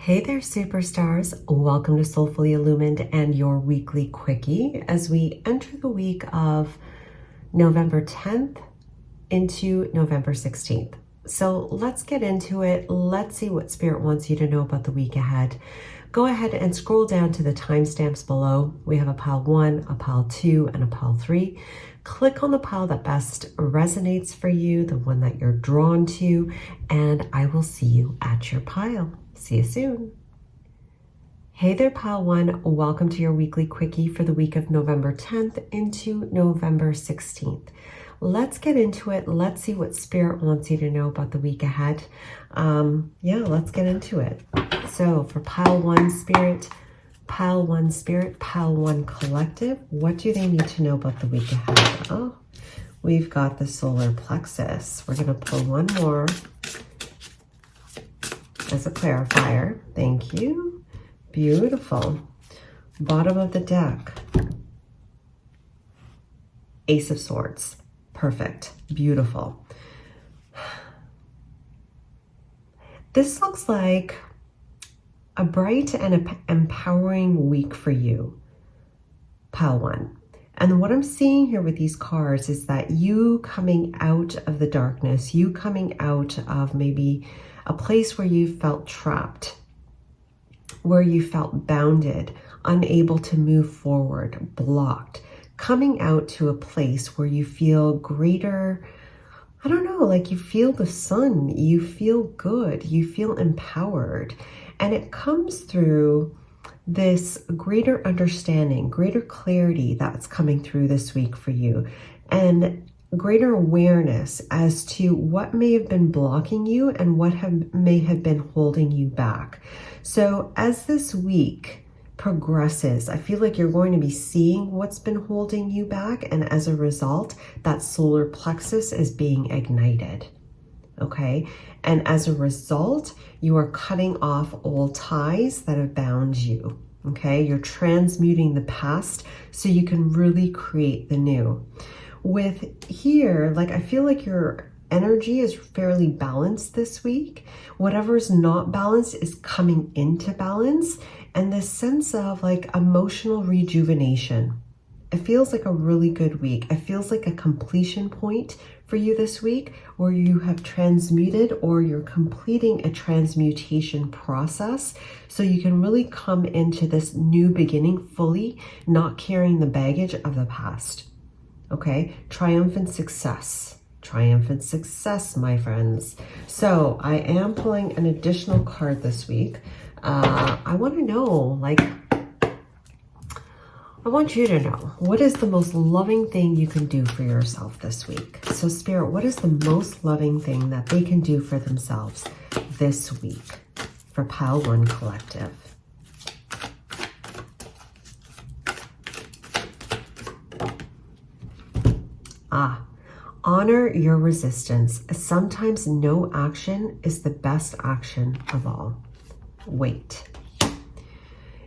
Hey there, superstars. Welcome to Soulfully Illumined and your weekly quickie as we enter the week of November 10th into November 16th. So let's get into it. Let's see what Spirit wants you to know about the week ahead. Go ahead and scroll down to the timestamps below. We have a pile 1, a pile 2, and a pile 3. Click on the pile that best resonates for you, the one that you're drawn to, and I will see you at your pile. See you soon. Hey there, pile 1. Welcome to your weekly quickie for the week of November 10th into November 16th. Let's get into it. Let's see what Spirit wants you to know about the week ahead. Let's get into it. So for pile 1 Spirit, pile 1 Spirit, pile 1 Collective, what do they need to know about the week ahead? Oh, we've got the solar plexus. We're going to pull one more as a clarifier. Thank you. Beautiful. Bottom of the deck. Ace of Swords. Perfect. Beautiful. This looks like a bright and empowering week for you, pile 1. And what I'm seeing here with these cards is that you coming out of the darkness, you coming out of maybe a place where you felt trapped, where you felt bounded, unable to move forward, blocked, coming out to a place where you feel greater, I don't know, like you feel the sun, you feel good, you feel empowered. And it comes through this greater understanding, greater clarity that's coming through this week for you, and greater awareness as to what may have been blocking you and what may have been holding you back. So as this week progresses, I feel like you're going to be seeing what's been holding you back, and as a result, that solar plexus is being ignited. Okay, and as a result, you are cutting off old ties that have bound you. Okay, you're transmuting the past so you can really create the new. With here, like I feel like your energy is fairly balanced this week. Whatever's not balanced is coming into balance, and this sense of like emotional rejuvenation. It feels like a really good week. It feels like a completion point for you this week where you have transmuted or you're completing a transmutation process so you can really come into this new beginning fully, not carrying the baggage of the past. Okay, triumphant success, my friends. So I am pulling an additional card this week. I want to know, I want you to know, what is the most loving thing you can do for yourself this week? So Spirit, what is the most loving thing that they can do for themselves this week for pile 1 Collective? Honor your resistance. Sometimes no action is the best action of all. Wait.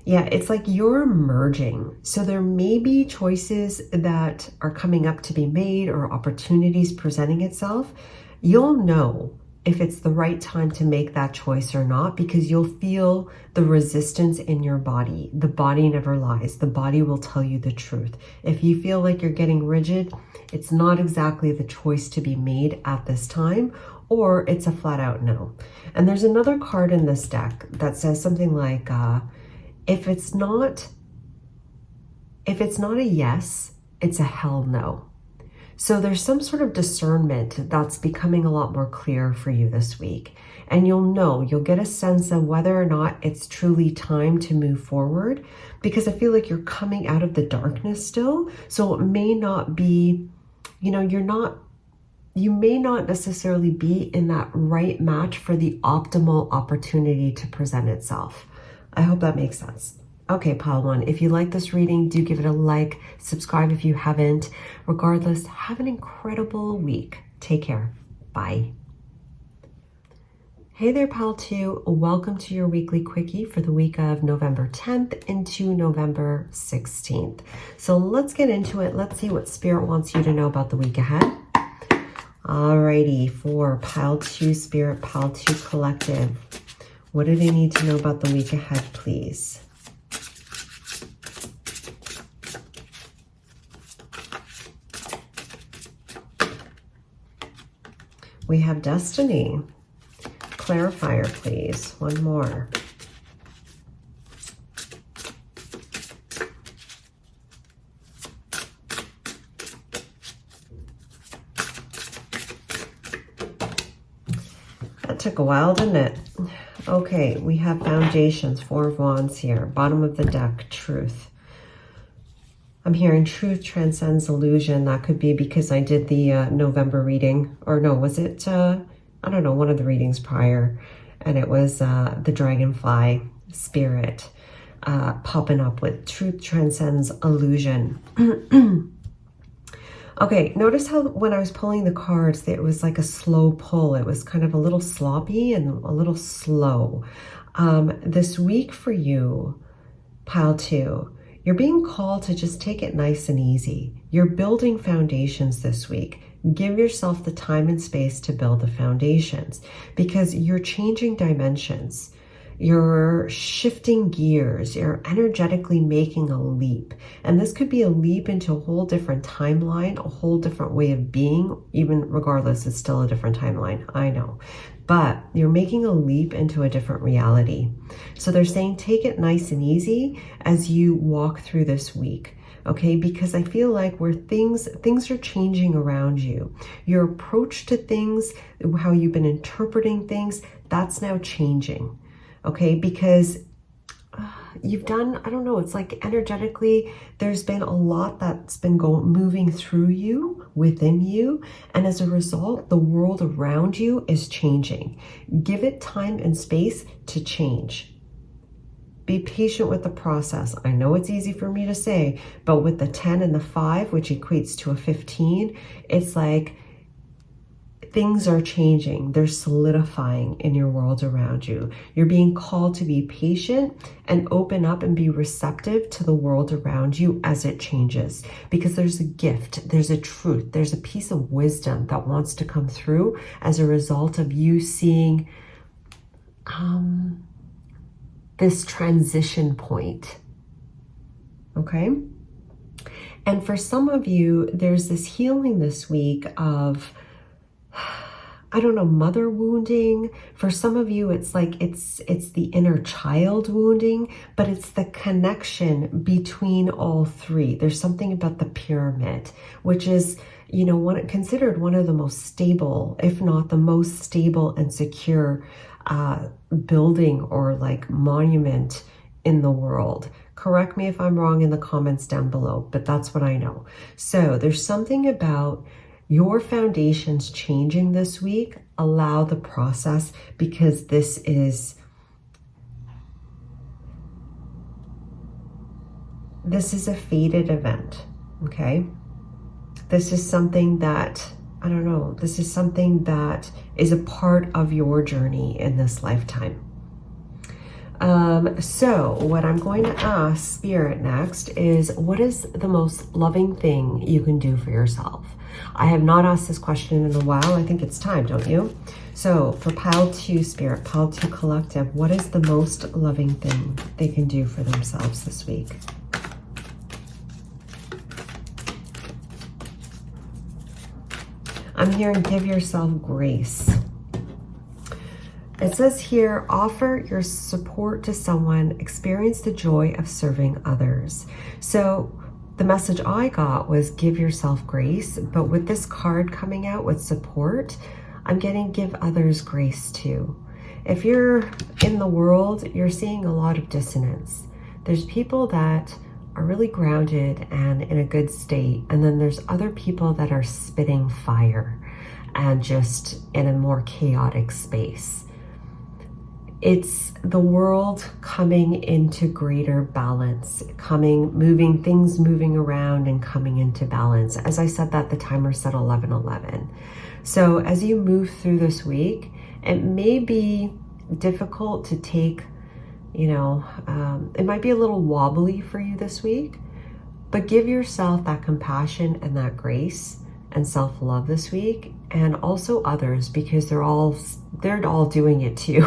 Yeah, it's like you're merging. So there may be choices that are coming up to be made or opportunities presenting itself. You'll know if it's the right time to make that choice or not, because you'll feel the resistance in your body. The body never lies. The body will tell you the truth. If you feel like you're getting rigid, it's not exactly the choice to be made at this time, or it's a flat out no. And there's another card in this deck that says something like, if it's not a yes, it's a hell no. So there's some sort of discernment that's becoming a lot more clear for you this week. And you'll get a sense of whether or not it's truly time to move forward, because I feel like you're coming out of the darkness still. So it may not be, you may not necessarily be in that right match for the optimal opportunity to present itself. I hope that makes sense. Okay, pile 1, if you like this reading, do give it a like, subscribe if you haven't. Regardless, have an incredible week. Take care. Bye. Hey there, pile 2. Welcome to your weekly quickie for the week of November 10th into November 16th. So let's get into it. Let's see what Spirit wants you to know about the week ahead. Alrighty, for pile 2 Spirit, pile 2 Collective. What do they need to know about the week ahead, please? We have Destiny. Clarifier, please. One more. That took a while, didn't it? Okay, we have Foundations, Four of Wands here. Bottom of the deck, Truth. I'm hearing truth transcends illusion. That could be because I did the November reading. Or no, was it, I don't know, one of the readings prior. And it was the Dragonfly spirit popping up with truth transcends illusion. Okay, notice how when I was pulling the cards, it was like a slow pull. It was kind of a little sloppy and a little slow. This week for you, pile 2, you're being called to just take it nice and easy. You're building foundations this week. Give yourself the time and space to build the foundations because you're changing dimensions. You're shifting gears. You're energetically making a leap. And this could be a leap into a whole different timeline, a whole different way of being. Even regardless, it's still a different timeline. I know. But you're making a leap into a different reality. So they're saying take it nice and easy as you walk through this week. Okay, because I feel like where things are changing around you. Your approach to things, how you've been interpreting things, that's now changing. Okay, because you've done, I don't know, it's like energetically, there's been a lot that's been moving through you, within you, and as a result, the world around you is changing. Give it time and space to change. Be patient with the process. I know it's easy for me to say, but with the 10 and the 5, which equates to a 15, it's like things are changing. They're solidifying in your world around you. You're being called to be patient and open up and be receptive to the world around you as it changes. Because there's a gift, there's a truth, there's a piece of wisdom that wants to come through as a result of you seeing this transition point. Okay? And for some of you, there's this healing this week of, I don't know, mother wounding. For some of you, it's like it's the inner child wounding, but it's the connection between all three. There's something about the pyramid, which is, you know, considered one of the most stable, if not the most stable and secure building or like monument in the world. Correct me if I'm wrong in the comments down below, but that's what I know. So there's something about your foundations changing this week. Allow the process, because this is a fated event, okay? This is something that, I don't know, this is something that is a part of your journey in this lifetime. So what I'm going to ask Spirit next is, what is the most loving thing you can do for yourself? I have not asked this question in a while. I think it's time, don't you? So for pile 2 Spirit, pile 2 collective, what is the most loving thing they can do for themselves this week? I'm hearing give yourself grace. It says here, offer your support to someone, experience the joy of serving others. So the message I got was give yourself grace, but with this card coming out with support, I'm getting give others grace too. If you're in the world, you're seeing a lot of dissonance. There's people that are really grounded and in a good state, and then there's other people that are spitting fire and just in a more chaotic space. It's the world coming into greater balance, things moving around and coming into balance. As I said that, the timer said 11:11. So as you move through this week, it may be difficult to take, you know, it might be a little wobbly for you this week, but give yourself that compassion and that grace and self-love this week, and also others, because they're all doing it too.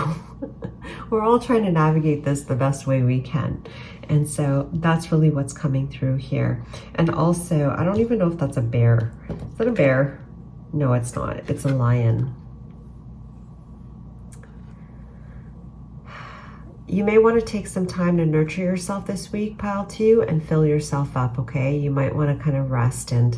We're all trying to navigate this the best way we can. And so that's really what's coming through here. And also, I don't even know if that's a bear. Is that a bear? No, it's not. It's a lion. You may want to take some time to nurture yourself this week, pile 2, and fill yourself up, okay? You might want to kind of rest and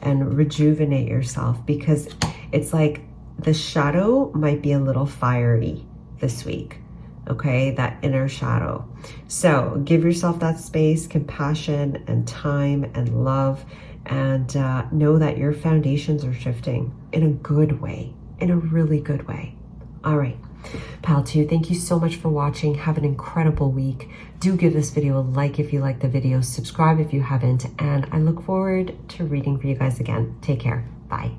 rejuvenate yourself, because it's like the shadow might be a little fiery this week, okay? That inner shadow. So give yourself that space, compassion, and time, and love, and know that your foundations are shifting in a good way, in a really good way. All right. Pile 2, thank you so much for watching. Have an incredible week. Do give this video a like if you like the video. Subscribe if you haven't. And I look forward to reading for you guys again. Take care. Bye.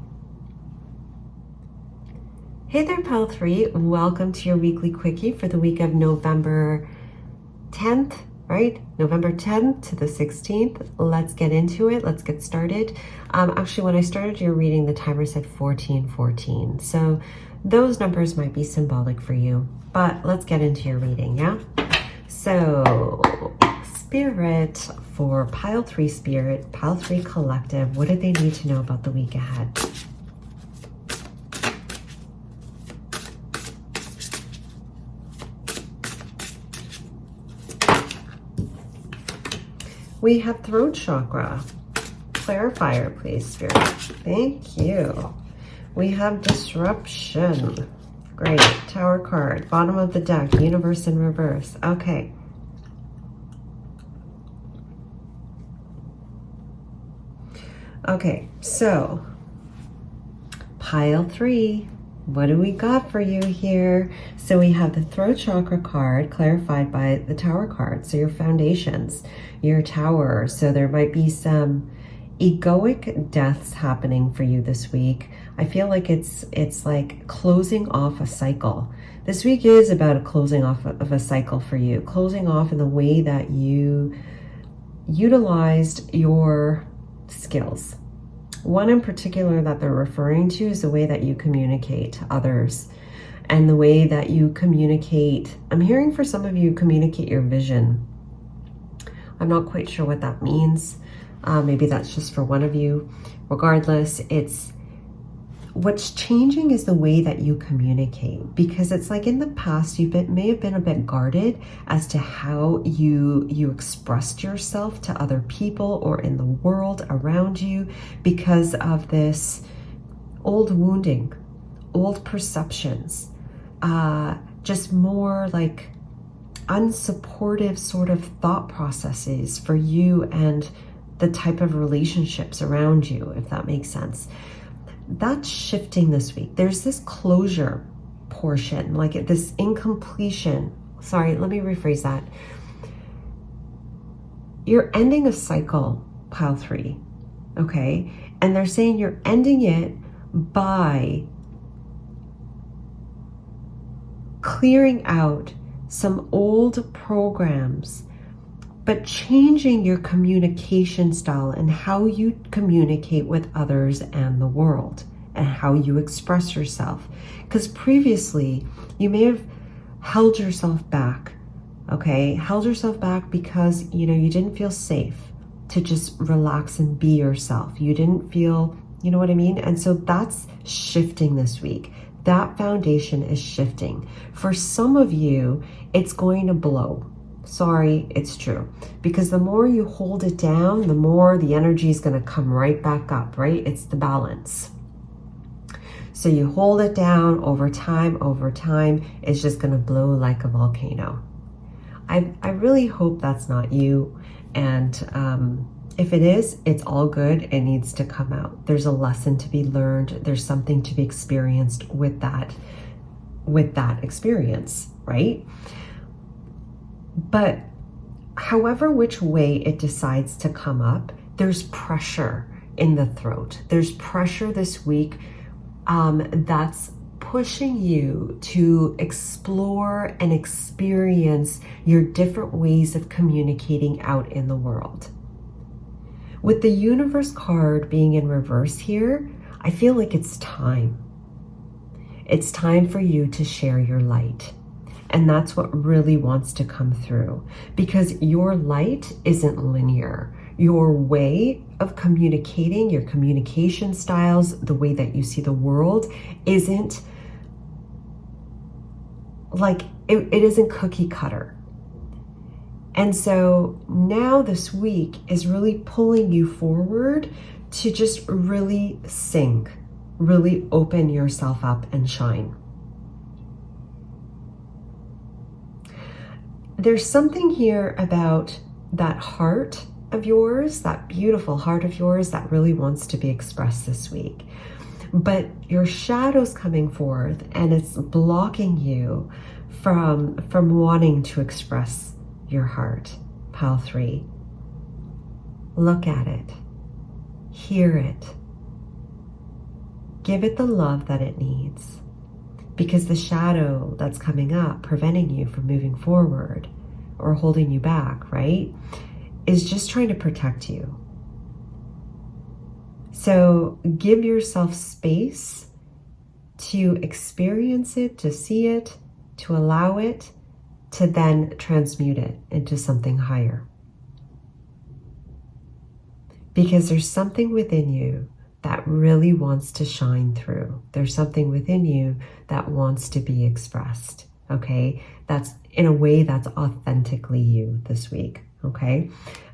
Hey there, Pile 3. Welcome to your weekly quickie for the week of November 10th, right? November 10th to the 16th. Let's get into it. Let's get started. Actually, when I started your reading, the timer said 1414. So those numbers might be symbolic for you, but let's get into your reading, yeah? So, Spirit for Pile 3 Spirit, Pile 3 Collective, what do they need to know about the week ahead? We have throat chakra. Clarifier, please, Spirit. Thank you. We have disruption. Great. Tower card. Bottom of the deck. Universe in reverse. Okay. Okay. So, Pile 3. What do we got for you here? So we have the throat chakra card clarified by the tower card. So your foundations, your tower. So there might be some egoic deaths happening for you this week. I feel like it's like closing off a cycle. This week is about a closing off of a cycle for you. Closing off in the way that you utilized your skills. One in particular that they're referring to is the way that you communicate to others and the way that you communicate. I'm hearing for some of you, communicate your vision. I'm not quite sure what that means. Maybe that's just for one of you. Regardless, it's what's changing is the way that you communicate, because it's like in the past you may have been a bit guarded as to how you expressed yourself to other people or in the world around you because of this old wounding, old perceptions, just more like unsupportive sort of thought processes for you and the type of relationships around you, if that makes sense. That's shifting this week. There's this closure portion, like this incompletion. Sorry, let me rephrase that. You're ending a cycle, Pile 3, okay? And they're saying you're ending it by clearing out some old programs, but changing your communication style and how you communicate with others and the world and how you express yourself. Because previously you may have held yourself back, okay? Held yourself back because, you didn't feel safe to just relax and be yourself. You didn't feel, you know what I mean? And so that's shifting this week. That foundation is shifting. For some of you, it's going to blow. Sorry, it's true. Because the more you hold it down, the more the energy is going to come right back up, right? It's the balance. So you hold it down over time, it's just going to blow like a volcano. I really hope that's not you. And if it is, it's all good. It needs to come out. There's a lesson to be learned. There's something to be experienced with that experience, right? But however which way it decides to come up, there's pressure in the throat. There's pressure this week that's pushing you to explore and experience your different ways of communicating out in the world. With the universe card being in reverse here, I feel like it's time. It's time for you to share your light. And that's what really wants to come through, because your light isn't linear. Your way of communicating, your communication styles, the way that you see the world isn't like, it isn't cookie cutter. And so now this week is really pulling you forward to just really sing, really open yourself up and shine. There's something here about that heart of yours, that beautiful heart of yours that really wants to be expressed this week. But your shadow's coming forth and it's blocking you from wanting to express your heart. Pile 3. Look at it. Hear it. Give it the love that it needs. Because the shadow that's coming up, preventing you from moving forward or holding you back, right, is just trying to protect you. So give yourself space to experience it, to see it, to allow it, to then transmute it into something higher. Because there's something within you that really wants to shine through. There's something within you that wants to be expressed, okay? That's in a way that's authentically you this week, okay?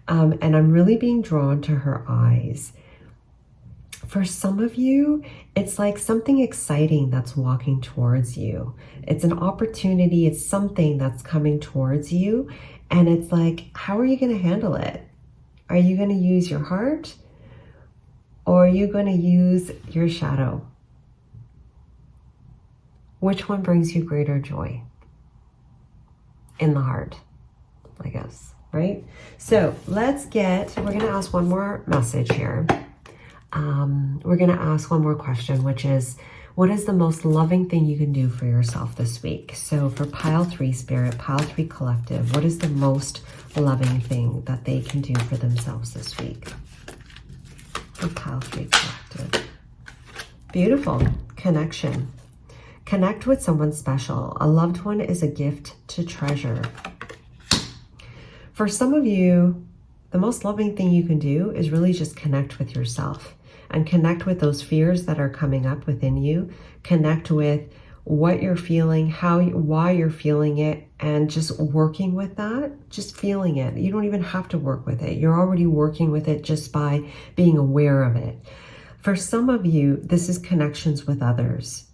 And I'm really being drawn to her eyes. For some of you, it's like something exciting that's walking towards you. It's an opportunity, it's something that's coming towards you. And it's like, how are you going to handle it? Are you going to use your heart? Or are you going to use your shadow? Which one brings you greater joy? In the heart, I guess, right? So we're going to ask one more message here. We're going to ask one more question, which is, what is the most loving thing you can do for yourself this week? So for pile 3 spirit, pile 3 collective, what is the most loving thing that they can do for themselves this week? For pile 3 collective. Beautiful. Connection. Connect with someone special. A loved one is a gift to treasure. For some of you, the most loving thing you can do is really just connect with yourself and connect with those fears that are coming up within you. Connect with what you're feeling, why you're feeling it, and just working with that, just feeling it. You don't even have to work with it. You're already working with it just by being aware of it. For some of you, this is connections with others.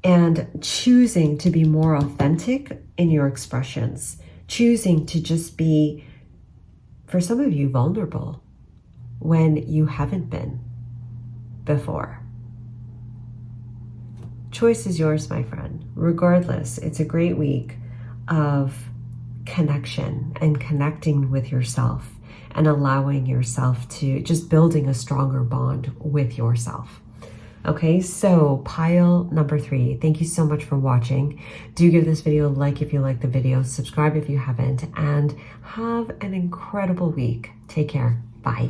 And choosing to be more authentic in your expressions. Choosing to just be, for some of you, vulnerable when you haven't been before. Choice is yours, my friend. Regardless, it's a great week of connection and connecting with yourself and allowing yourself to just building a stronger bond with yourself. Okay, so pile number 3, thank you so much for watching. Do give this video a like if you like the video, subscribe if you haven't, and have an incredible week. Take care. Bye.